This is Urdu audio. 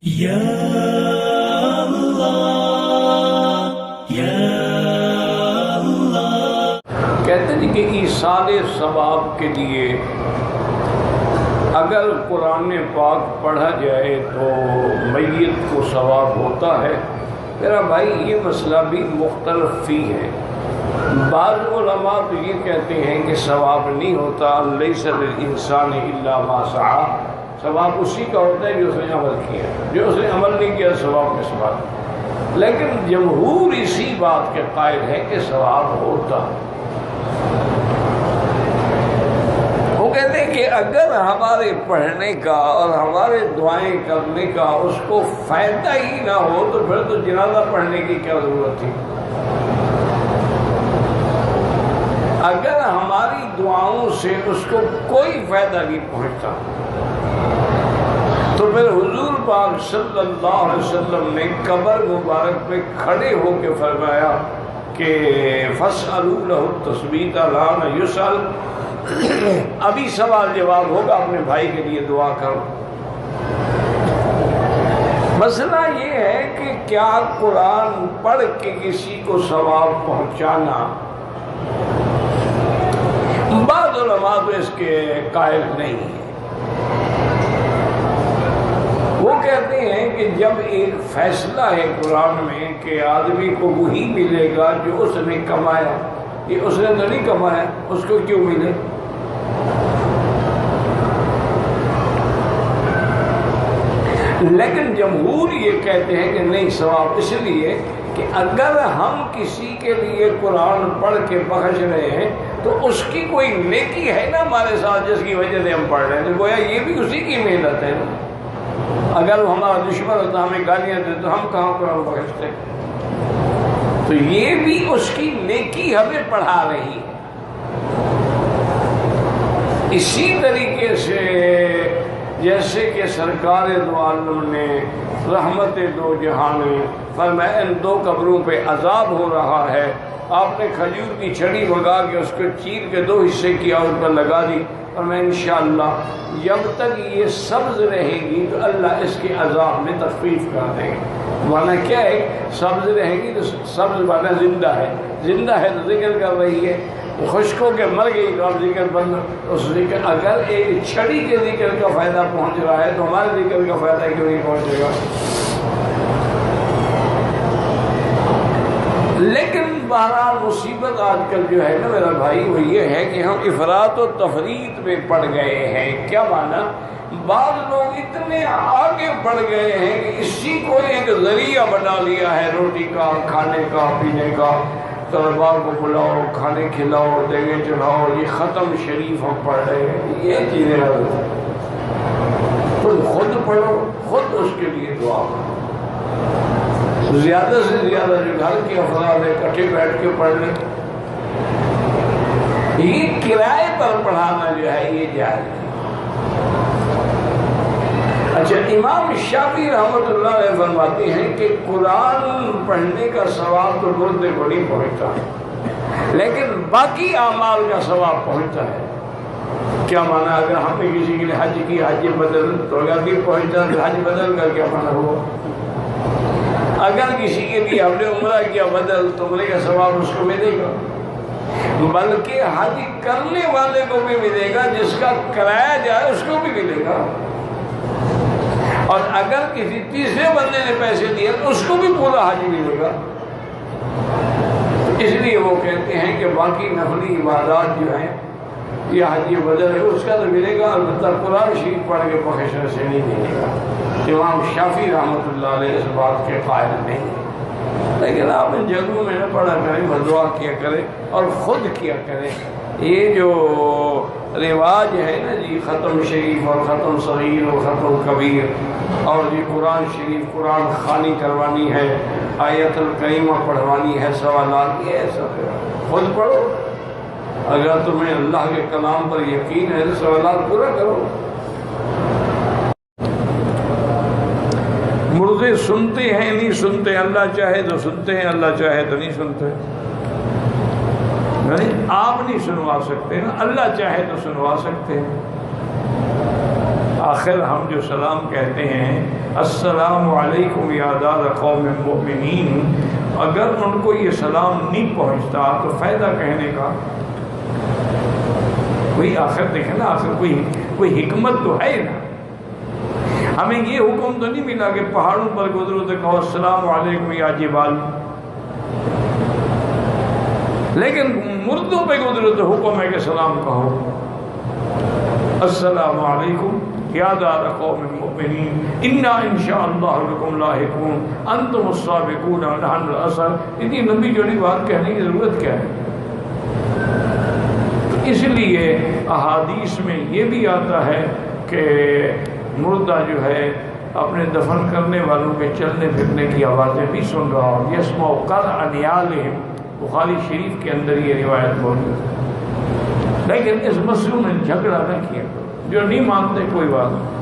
یا اللہ یا اللہ۔ کہتے ہیں کہ ایصال ثواب کے لیے اگر قرآن پاک پڑھا جائے تو میت کو ثواب ہوتا ہے۔ میرا بھائی یہ مسئلہ بھی مختلف فی ہے۔ بعض علماء تو یہ کہتے ہیں کہ ثواب نہیں ہوتا، لیس للانسان الا ما سعی، ثواب اسی کا ہوتا ہے جو اس نے عمل کیا، جو اس نے عمل نہیں کیا ثواب کس بات۔ لیکن جمہور اسی بات کے قائل ہے کہ ثواب ہوتا۔ وہ کہتے ہیں کہ اگر ہمارے پڑھنے کا اور ہمارے دعائیں کرنے کا اس کو فائدہ ہی نہ ہو تو پھر تو جنازہ پڑھنے کی کیا ضرورت تھی۔ اگر ہماری دعاؤں سے اس کو کوئی فائدہ نہیں پہنچتا تو پھر حضور پاک صلی اللہ علیہ وسلم نے قبر مبارک پہ کھڑے ہو کے فرمایا کہ فَاسْأَلُوا لَهُ التَّثْبِيتَ الْآنَ يُسْأَلُ، ابھی سوال جواب ہوگا، اپنے بھائی کے لیے دعا کرو۔ مسئلہ یہ ہے کہ کیا قرآن پڑھ کے کسی کو ثواب پہنچانا، بعض علماء تو اس کے قائل نہیں ہیں۔ وہ کہتے ہیں کہ جب ایک فیصلہ ہے قرآن میں کہ آدمی کو وہی ملے گا جو اس نے کمایا، یہ اس نے تو نہیں کمایا، اس کو کیوں ملے؟ لیکن جمہور یہ کہتے ہیں کہ نہیں، ثواب اس لیے کہ اگر ہم کسی کے لیے قرآن پڑھ کے بخش رہے ہیں تو اس کی کوئی نیکی ہے نا ہمارے ساتھ جس کی وجہ سے ہم پڑھ رہے ہیں، تو گویا یہ بھی اسی کی محنت ہے نا۔ اگر وہ ہمارا دشمن ہوتا، ہمیں گالیاں دے تو ہم کہاں قرآن بخشتے؟ تو یہ بھی اس کی نیکی ہمیں پڑھا رہی ہے۔ اسی طریقے سے جیسے کہ سرکار دو عالم نے رحمت دو جہان فرمایا ان دو قبروں پہ عذاب ہو رہا ہے، آپ نے کھجور کی چھڑی بگا کے اس کو چیر کے دو حصے کیا، ان پر لگا دی، اور میں انشاءاللہ جب تک یہ سبز رہے گی تو اللہ اس کے عذاب میں تخفیف کر دیں گے۔ معنی کیا ہے؟ سبز رہے گی تو سبز معنی زندہ ہے، زندہ ہے تو ذکر کر رہی ہے، خشک ہو کے مر گئی تو اب ذکر بند۔ اس ذکر اگر ایک چھڑی کے ذکر کا فائدہ پہنچ رہا ہے تو ہمارے ذکر کا فائدہ کیوں نہیں پہنچے گا؟ لیکن بہرحال مصیبت آج کل جو ہے نا میرا بھائی وہ یہ ہے کہ ہم افراط و تفریط میں پڑ گئے ہیں۔ کیا معنی؟ بعض لوگ اتنے آگے بڑھ گئے ہیں کہ اسی کو ایک ذریعہ بنا لیا ہے روٹی کا، کھانے کا، پینے کا، طلباء کو بلاؤ، کھانے کھلاؤ، دیگیں چڑھاؤ، یہ ختم شریف ہم پڑھ رہے ہیں، یہ چیزیں خود پڑھو، خود اس کے لیے دعا کرو۔ زیادہ سے زیادہ جو گھر کے افراد ہے اکٹھے بیٹھ کے پڑھ لیں۔ یہ کرائے پر پڑھانا جو ہے یہ جائز ہے۔ اچھا، امام شافعی رحمۃ اللہ علیہ فرماتے ہیں کہ قرآن پڑھنے کا ثواب تو مردے کو نہیں پہنچتا لیکن باقی اعمال کا ثواب پہنچتا ہے۔ کیا معنی؟ اگر ہم نے کسی کے لیے حج کی، حج بدل تو اگر بھی پہنچتا ہے، حج بدل کا کیا معنی ہوا؟ اگر کسی کے لیے ہم نے عمرہ کیا بدل تو عمرے کا ثواب اس کو ملے گا، بلکہ حج کرنے والے کو بھی ملے گا، جس کا کرایا جائے اس کو بھی ملے گا، اور اگر کسی تیسرے بندے نے پیسے دیے تو اس کو بھی پورا حج ملے گا۔ اس لیے وہ کہتے ہیں کہ باقی نفلی عبادات جو ہیں یہ حج بدل ہے، اس کا تو ملے گا، البتہ قرآن شریف پڑھ کے بخشنے سے نہیں ملے گا۔ امام شافعی رحمۃ اللہ علیہ اس بات کے قائل نہیں، لیکن آپ ان جگہوں میں نہ پڑھا کریں، دعا کیا کریں اور خود کیا کریں۔ یہ جو رواج ہے نا جی، ختم شریف اور ختم صغیر اور ختم کبیر، اور یہ قرآن شریف قرآن خوانی کروانی ہے، آیت الکریمہ پڑھوانی ہے، سوالات، یہ سب خود پڑھو۔ اگر تمہیں اللہ کے کلام پر یقین ہے تو سوالات پورا کرو۔ مردے سنتے ہیں نہیں سنتے، اللہ چاہے تو سنتے ہیں، اللہ چاہے تو نہیں سنتے۔ آپ نہیں سنوا سکتے نا، اللہ چاہے تو سنوا سکتے ہیں۔ آخر ہم جو سلام کہتے ہیں السلام علیکم یا دار قوم مؤمنین، اگر ان کو یہ سلام نہیں پہنچتا تو فائدہ کہنے کا کوئی آخر دیکھیں نا، آخر کوئی حکمت تو ہے نا. ہمیں یہ حکم تو نہیں ملا کہ پہاڑوں پر گزرو تو کہو السلام علیکم یا جبال، لیکن مردوں پہ گزرو تو حکم ہے کہ سلام کہو السلام علیکم یا دار قوم مؤمنین انا انشاءاللہ بکم لاحقون انتم السابقون ونحن الاثر. اتنی لمبی جوڑی بات کہنے کی ضرورت کیا ہے؟ اس لیے احادیث میں یہ بھی آتا ہے کہ مردہ جو ہے اپنے دفن کرنے والوں کے چلنے پھرنے کی آوازیں بھی سن رہا ہو. یسمع قرع نعالہم، بخاری شریف کے اندر یہ روایت موجود ہے. لیکن اس مسئلے میں جھگڑا نہ کیا، جو نہیں مانتے کوئی بات نہیں.